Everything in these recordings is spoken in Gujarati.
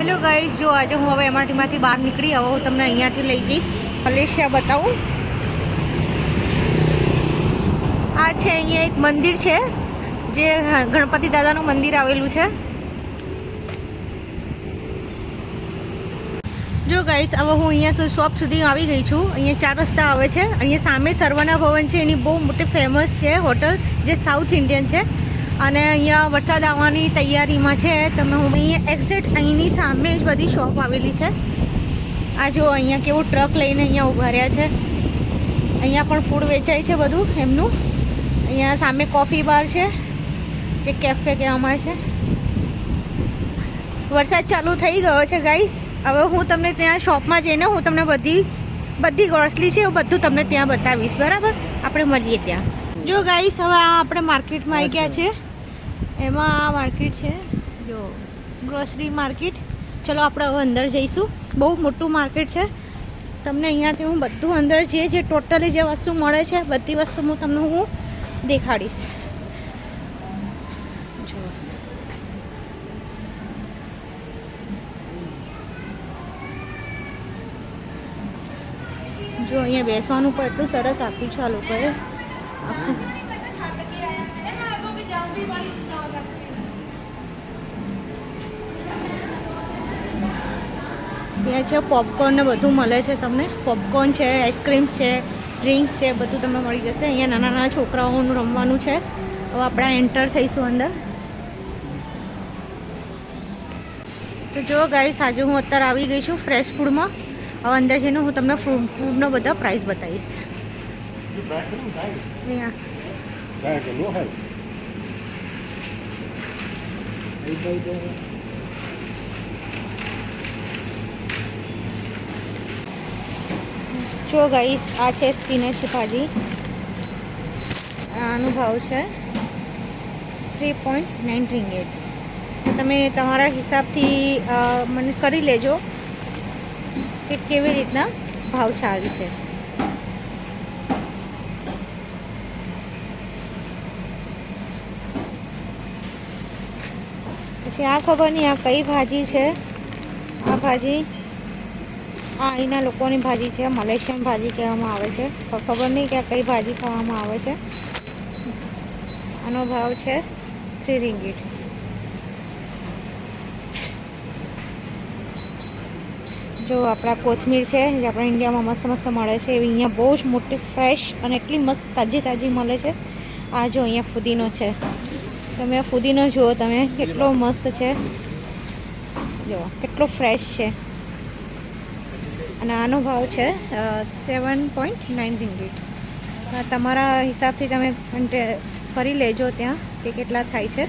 હેલો ગાઈસ, જો આજે હું હવે એમઆરટીમાંથી બહાર નીકળી. હવે હું તમને અહીંયાથી લઈ જઈશ મલેશિયા બતાવું. આ છે અહીંયા એક મંદિર છે, જે ગણપતિ દાદાનું મંદિર આવેલું છે. જો ગાઈસ, હવે હું અહીંયા શોપ સુધી આવી ગઈ છું. અહીંયા 4 રસ્તા આવે છે. અહીંયા સામે સરવણા ભવન છે, એની બહુ મોટી ફેમસ છે હોટલ, જે સાઉથ ઇન્ડિયન છે. અને અહીંયા વરસાદ આવવાની તૈયારીમાં છે. તમે હું અહીંયા એક્ઝેક્ટ અહીંની સામે જ બધી શોપ આવેલી છે. આ જો અહીંયા કેવું ટ્રક લઈને અહીંયા ઊભા રહ્યા છે. અહીંયા પણ ફૂડ વેચાય છે બધું એમનું. અહીંયા સામે કોફી બાર છે, જે કેફે કહેવામાં છે. વરસાદ ચાલુ થઈ ગયો છે ગાઈસ. હવે હું તમને ત્યાં શોપમાં જઈને હું તમને બધી ગોસલી છે એવું બધું તમને ત્યાં બતાવીશ. બરાબર, આપણે મળીએ ત્યાં. જો ગાઈસ, હવે આપણે માર્કેટમાં આવી ગયા છે. એમાં આ માર્કેટ છે, જો ગ્રોસરી માર્કેટ. ચલો આપણે હવે અંદર જઈશું. બહુ મોટું માર્કેટ છે. તમને અહીંયાથી હું બધું અંદર જે ટોટલી જે વસ્તુ મળે છે બધી વસ્તુ તમને હું દેખાડીશ. જો અહીંયા બેસવાનું પણ એટલું સરસ આપ્યું છે આ લોકોએ. ત્યાં છે પોપકોર્ન ને બધું મળે છે તમને. પોપકોર્ન છે, આઈસ્ક્રીમ છે, ડ્રિંક્સ છે, બધું તમને મળી જશે. અહીંયા નાના નાના છોકરાઓનું રમવાનું છે. હવે આપણે એન્ટર થઈશું અંદર. તો જો ગાઈસ, આજે હું અત્યારે આવી ગઈ છું ફ્રેશ ફૂડમાં. હવે અંદર જઈને હું તમને ફૂડનો બધા પ્રાઇસ બતાવીશ. જો ગાઈસ, આ છે સ્પિનચ ભાજી. આનો ભાવ છે 3.9 રિંગિટ. તમે તમારા હિસાબથી મને કરી લેજો કે કેવી રીતના ભાવ ચાલે છે. પછી આ ખબર નહીં આ કઈ ભાજી છે. આ ભાજી અહીંના લોકોની ભાજી છે, મલેશિયન ભાજી કહેવામાં આવે છે. ખબર નહીં કે આ કઈ ભાજી ખાવામાં આવે છે. આનો ભાવ છે 3 રિંગિટ. જો આપણા કોથમીર છે, જે આપણા ઇન્ડિયામાં મસ્ત મસ્ત મળે છે, એવી અહીંયા બહુ જ મોટી ફ્રેશ અને એટલી મસ્ત તાજી મળે છે. આ જો અહીંયા ફુદીનો છે. તમે ફુદીનો જુઓ તમે, કેટલો મસ્ત છે. જો કેટલો ફ્રેશ છે. અને આનો ભાવ છે 7.9 રિંગિટ. તમારા હિસાબથી તમે કરી લેજો ત્યાં કે કેટલા થાય છે.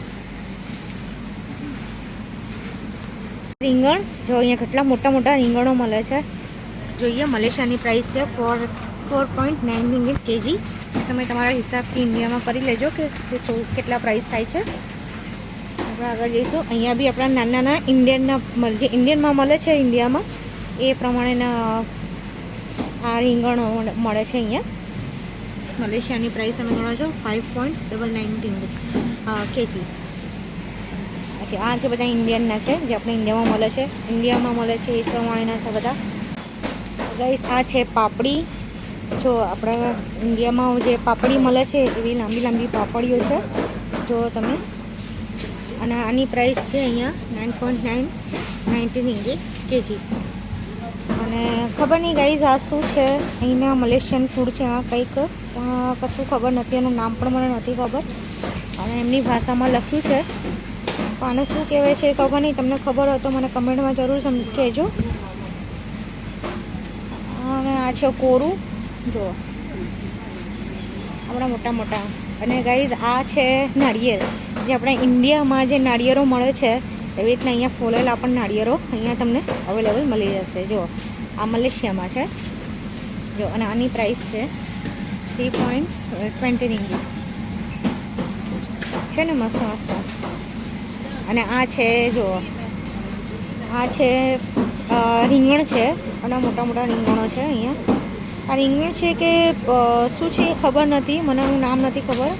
રીંગણ જો અહીંયા કેટલા મોટા મોટા રીંગણો મળે છે. જોઈએ મલેશિયાની પ્રાઇસ છે 4.9 રિંગિટ કેજી. તમે તમારા હિસાબથી ઇન્ડિયામાં કરી લેજો કે કેટલા પ્રાઇસ થાય છે. આપણે આગળ જઈશું. અહીંયા બી આપણા નાના નાના ઇન્ડિયનના જે ઇન્ડિયનમાં મળે છે ઇન્ડિયામાં એ પ્રમાણેના આ રીંગણો મળે છે અહીંયા. મલેશિયાની પ્રાઇસ તમે ગણો છો 5.99 રિંગિટ કેજી. પછી આ જે બધા ઇન્ડિયનના છે, જે આપણે ઇન્ડિયામાં મળે છે એ પ્રમાણેના છે બધા. ગાઈસ, આ છે પાપડી. જો આપણા ઇન્ડિયામાં જે પાપડી મળે છે એવી લાંબી લાંબી પાપડીઓ છે, જો તમે. અને આની પ્રાઇસ છે અહીંયા 9.9 રિંગિટ કેજી. અને ખબર નહીં ગાઈસ આ શું છે. અહીંના મલેશિયન ફૂડ છે. આ કંઈક કશું ખબર નથી, એનું નામ પણ મને નથી ખબર. અને એમની ભાષામાં લખ્યું છે, પણ આને શું કહેવાય છે ખબર નહીં. તમને ખબર હોય તો મને કમેન્ટમાં જરૂર કહેજો. અને આ છે કોરું, જુઓ આપણા મોટા મોટા. અને ગાઈઝ આ છે નાળિયેર, જે આપણા ઇન્ડિયામાં જે નાળિયેરો મળે છે એવી રીતના અહીંયા ફોલેલા પણ નાળિયેરો અહીંયા તમને અવેલેબલ મળી જશે. જો આ મલેશિયામાં છે. જો અને આની પ્રાઇસ છે 3.20 રિંગિટ. છે ને મસ્ત મસ્ત. અને આ છે, જો આ છે રીંગણ છે. અને મોટા મોટા રીંગણો છે અહીંયા. આ રીંગણ છે કે શું છે ખબર નથી, મને એનું નામ નથી ખબર.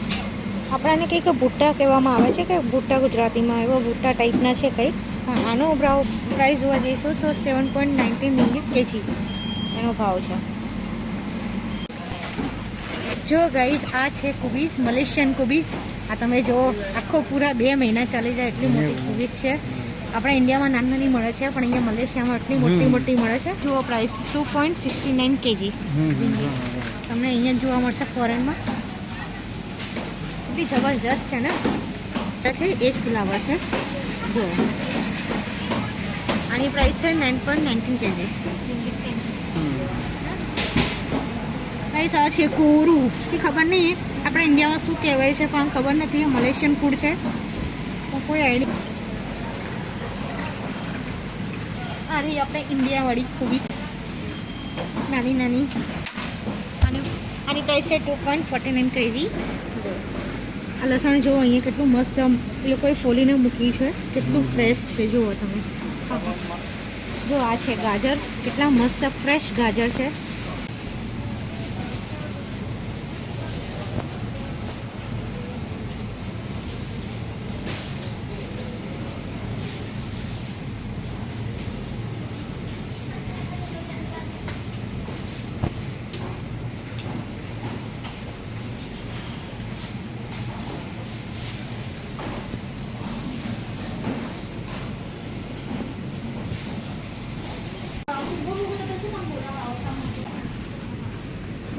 આપણાને કંઈક ભૂટ્ટા કહેવામાં આવે છે, કે ભૂટ્ટા ગુજરાતીમાં એવા ભૂટ્ટા ટાઈપના છે કંઈક. હા, આનો પ્રાઇસ જોવા જઈશું તો 7.19 રિંગિટ કેજી એનો ભાવ છે. જો ગાઈઝ આ છે કુબીસ, મલેશિયન કુબીસ. આ તમે જો આખો પૂરા 2 મહિના ચાલી જાય એટલી મોટી કુબીસ છે. આપણા ઇન્ડિયામાં નાની મળે છે પણ અહીંયા મલેશિયામાં એટલી મોટી મળે છે. જુઓ પ્રાઇસ 2.69 કેજી તમને અહીંયા જોવા મળશે ફોરેનમાં. એટલી જબરજસ્ત છે ને છે એ જ ફ્લાવર છે. જુઓ આની પ્રાઇસ છે 9.19 કેજી. પ્રાઇસ આ છે કોરું. ખબર નહીં આપણે ઇન્ડિયામાં શું કહેવાય છે પણ ખબર નથી. મલેશિયન ફૂડ છે તો કોઈ આઈડિયા. આ રહી આપણે ઇન્ડિયાવાળી કુબીસ નાની. આની પ્રાઇસ છે 2.49 કેજી. આ લસણ જુઓ અહીંયા કેટલું મસ્ત એ લોકોએ ફોલીને મૂક્યું છે. કેટલું ફ્રેશ છે જુઓ તમે. જો આ છે ગાજર, કેટલા મસ્ત ફ્રેશ ગાજર છે.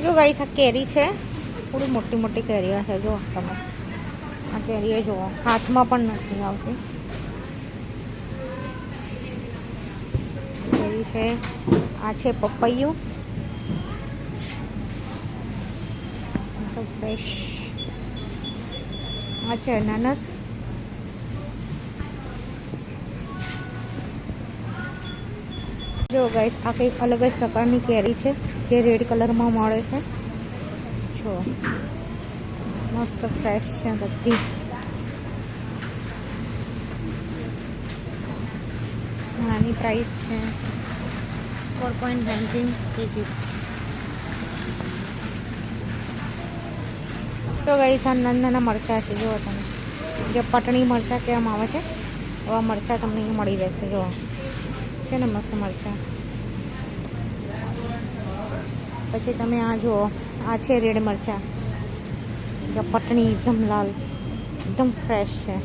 જો ગાઈસ આ કેરી છે, થોડી મોટી કેરીઓ છે. જો તમે આ કેરીઓ જુઓ, હાથમાં પણ નથી આવતી. કેરી છે. આ છે પપૈયું ફ્રેશ. આ છે અનાનસ. જો ગાઈસ આ કંઈક અલગ જ પ્રકારની કેરી છે જે રેડ કલરમાં મળે છે. જો મસ્ત ફ્રેશ છે બધી. આની પ્રાઇસ છે 4.19 કેજી. તો ગાઈસ આ નાના મરચાં છે. જુઓ તમે, જે પટણી મરચાં કહેવામાં આવે છે એવા મરચાં તમને અહીં મળી રહેશે. જુઓ છે ને મસ્ત મરચાં. પછી તમે આ જુઓ, આ છે રેડ મરચાં, જે પટણી એકદમ લાલ, એકદમ ફ્રેશ છે.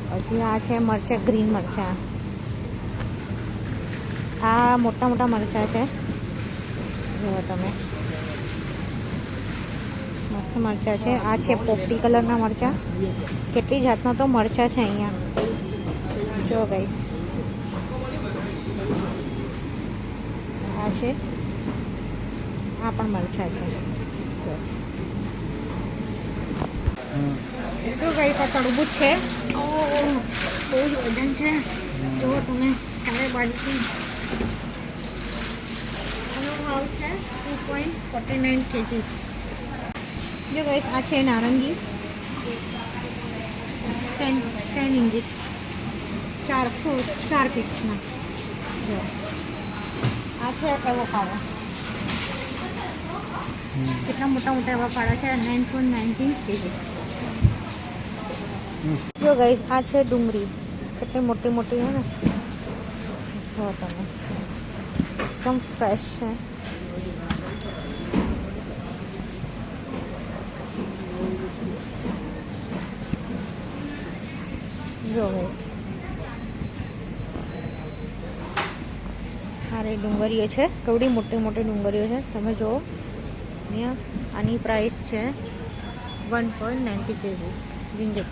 પછી આ છે મરચાં, ગ્રીન મરચાં. આ મોટા મરચાં છે. જુઓ તમે મસ્ત મરચાં છે. આ છે પોપટી કલરના મરચાં. કેટલી જાતના તો મરચાં છે અહીંયા. જો ગાઈસ આ છે, આ પણ મરચાં છે. જો ગાઈસ આ તરબૂચ છે. બહુ જ વજન છે. જુઓ તમે ચારે બાજુથી. આનો ભાવ છે 2.49 કેજી. જો ગાઈસ આ છે નારંગી, 10 ઇંચ, 4 પીસમાં. જો આ છે એવોકાડો. કેટલા મોટા એવોકાડો છે. 9.19 કેજી. જો ગાઈસ આ છે ડુંગળી. કેટલી મોટી છે ને. જો તમે એકદમ ફ્રેશ છે. જો ગાઈસ આ રે ડુંગળીઓ છે. કેવડી મોટી ડુંગળીઓ છે તમે જુઓ અહીંયા. આની પ્રાઇસ છે 1.90 કેજી રિંગિટ.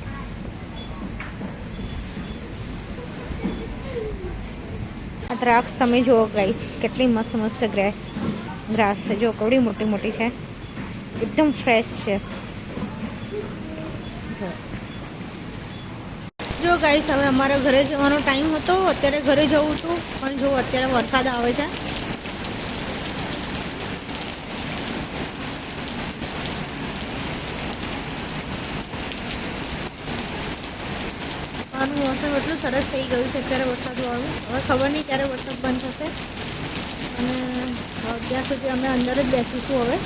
આ દ્રાક્ષ તમે જુઓ ગાઈસ, કેટલી મસ્ત ગ્રાસ છે. જો કેવડી મોટી છે, એકદમ ફ્રેશ છે. જો ગાઈસ હવે અમારે ઘરે જવાનો ટાઈમ હતો. અત્યારે ઘરે જવું હતું પણ જો અત્યારે વરસાદ આવે છે. આનું મોસમ એટલું સરસ થઈ ગયું છે અત્યારે વરસાદવાળું. હવે ખબર નહીં ક્યારે વરસાદ બંધ થશે. અને ત્યાં સુધી અમે અંદર જ બેસીશું હવે.